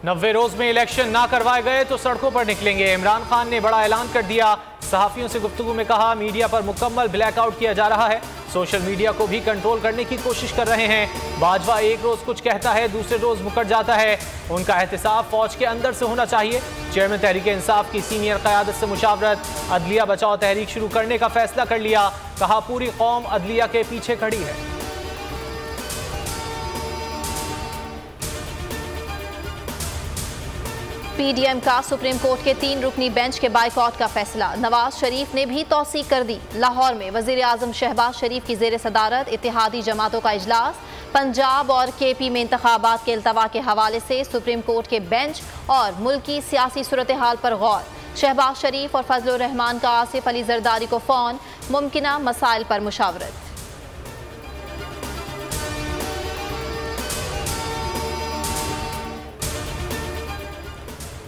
90 रोज में इलेक्शन ना करवाए गए तो सड़कों पर निकलेंगे। इमरान खान ने बड़ा ऐलान कर दिया। सहाफियों से गुफ्तगू में कहा, मीडिया पर मुकम्मल ब्लैकआउट किया जा रहा है। सोशल मीडिया को भी कंट्रोल करने की कोशिश कर रहे हैं। बाजवा एक रोज कुछ कहता है, दूसरे रोज मुकर जाता है। उनका एहतसाब फौज के अंदर से होना चाहिए। चेयरमैन तहरीक इंसाफ की सीनियर क़यादत से मुशावरत। अदलिया बचाओ तहरीक शुरू करने का फैसला कर लिया। कहा, पूरी कौम अदलिया के पीछे खड़ी है। पीडीएम का सुप्रीम कोर्ट के 3 रुकनी बेंच के बाइकआउट का फैसला। नवाज शरीफ ने भी तौसीक कर दी। लाहौर में वजीर आजम शहबाज शरीफ की जेर सदारत इत्तेहादी जमातों का इजलास। पंजाब और केपी में इंतखाबात के अल्तवा के हवाले से सुप्रीम कोर्ट के बेंच और मुल्की सियासी सूरत हाल पर गौर। शहबाज शरीफ और फजलुर रहमान का आसिफ अली जरदारी को फोन। मुमकिना मसाइल पर मुशावरत।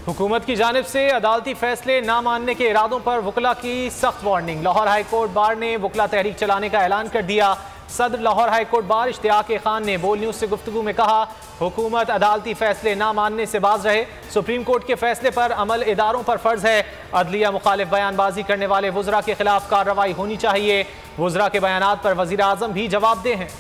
हुकूमत की जानिब से अदालती फैसले ना मानने के इरादों पर वकला की सख्त warning. Lahore high court bar ने वकला तहरीक चलाने का ऐलान कर दिया। सदर Lahore high court bar Ishtiyaq Khan ने बोल न्यूज़ से गुफ्तगू में कहा, हुकूमत अदालती फैसले ना मानने से बाज रहे। सुप्रीम कोर्ट के फैसले पर अमल इदारों पर फर्ज है। अदलिया मुखालिफ बयानबाजी करने वाले वुज़रा के खिलाफ कार्रवाई होनी चाहिए। वुज़रा के बयानात पर वज़ीर आज़म भी जवाबदेह हैं।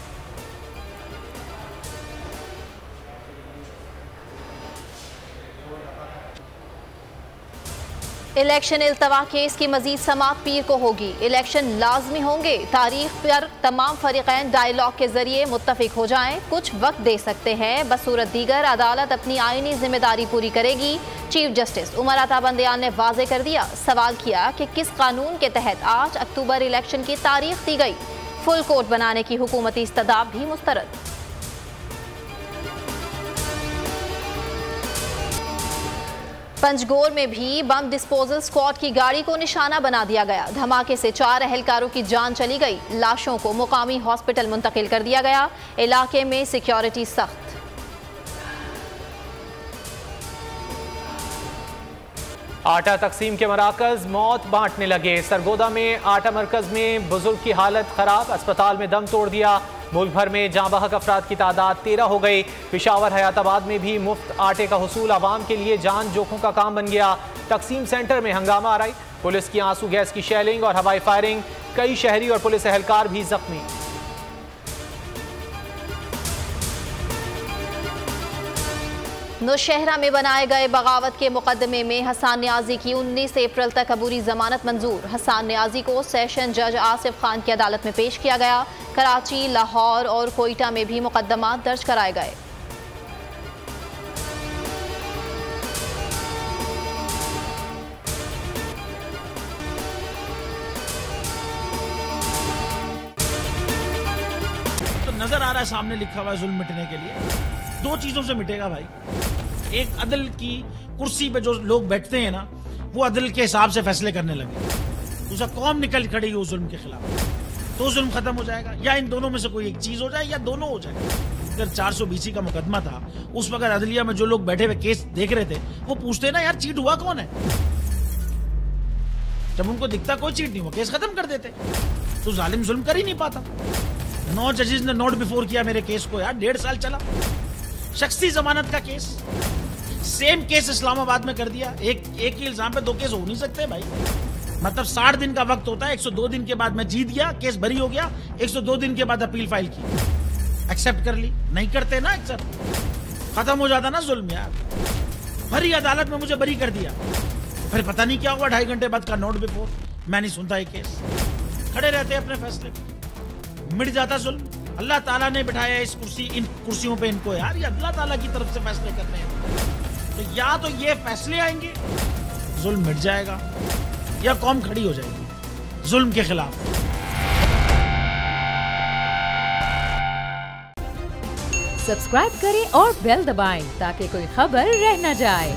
इलेक्शन इल्तवा केस की मजीद समाअत पीर को होगी। इलेक्शन लाजमी होंगे। तारीख पर तमाम फरीक़ैन डायलॉग के जरिए मुत्तफिक हो जाएं। कुछ वक्त दे सकते हैं। बसूरत दीगर अदालत अपनी आईनी जिम्मेदारी पूरी करेगी। चीफ जस्टिस उमर अता बंदियान ने वाजे कर दिया। सवाल किया कि किस कानून के तहत 8 अक्टूबर इलेक्शन की तारीख दी गई। फुल कोर्ट बनाने की हुकूमती इस्तदाब भी मुस्तरद। पंजगोर में भी बम डिस्पोजल स्क्वाड की गाड़ी को निशाना बना दिया गया। धमाके से 4 अहलकारों की जान चली गई। लाशों को मुकामी हॉस्पिटल मुंतकिल कर दिया गया। इलाके में सिक्योरिटी सख्त। आटा तकसीम के मराकज मौत बांटने लगे। सरगोदा में आटा मरकज में बुजुर्ग की हालत खराब, अस्पताल में दम तोड़ दिया। मुल्क भर में जाँ बहक अफराद की तादाद 13 हो गई। पिशावर हयाताबाद में भी मुफ्त आटे का हुसूल आवाम के लिए जान जोखों का काम बन गया। तकसीम सेंटर में हंगामा आराई, पुलिस की आंसू गैस की शेलिंग और हवाई फायरिंग। कई शहरी और पुलिस एहलकार भी जख्मी। नौशहरा में बनाए गए बगावत के मुकदमे में हसान न्याजी की 19 अप्रैल तक अबूरी जमानत मंजूर। हसान न्याजी को सेशन जज आसिफ खान की अदालत में पेश किया गया। कराची, लाहौर और कोयटा में भी मुकदमा दर्ज कराए गए। तो नजर आ रहा है सामने लिखा हुआ है जुल्म मिटने के लिए। 2 चीजों से मिटेगा भाई। एक, अदल की कुर्सी पे जो लोग बैठते हैं ना, वो अदल के हिसाब से फैसले करने लगे। दूसरा, कौम निकल खड़ी उस जुल्म के खिलाफ, तो जुल्म खत्म हो जाएगा। या इन दोनों में से कोई एक चीज हो जाए या दोनों हो जाए। अगर 420 का मुकदमा था, उस वक्त अदलिया में जो लोग बैठे हुए केस देख रहे थे, वो पूछते ना, यार चीट हुआ कौन है। जब उनको दिखता कोई चीट नहीं हुआ, केस खत्म कर देते। तो जालिम जुल्म कर ही नहीं पाता। 9 जजेस ने नोट बिफोर किया मेरे केस को, यार 1.5 साल चला। शख्सी जमानत का केस, सेम केस इस्लामाबाद में कर दिया। एक ही इल्जाम पे 2 केस हो नहीं सकते भाई। मतलब 60 दिन का वक्त होता है। 102 दिन के बाद मैं जीत गया, केस बरी हो गया। 102 दिन के बाद अपील फाइल की, एक्सेप्ट कर ली। नहीं करते ना एक्सेप्ट, खत्म हो जाता ना जुल्म यार। भरी अदालत में मुझे बरी कर दिया, फिर पता नहीं क्या हुआ 2.5 घंटे बाद का नोट बिफोर। मैं नहीं सुनता ये केस, खड़े रहते अपने फैसले, मिट जाता जुल्म। अल्लाह ताला ने बिठाया इन कुर्सियों पे इनको यार, ये अल्लाह ताला की तरफ से फैसले करने हैं। तो या तो ये फैसले आएंगे, जुल्म मिट जाएगा, या कौम खड़ी हो जाएगी जुल्म के खिलाफ। सब्सक्राइब करें और बेल दबाएं ताकि कोई खबर रह न जाए।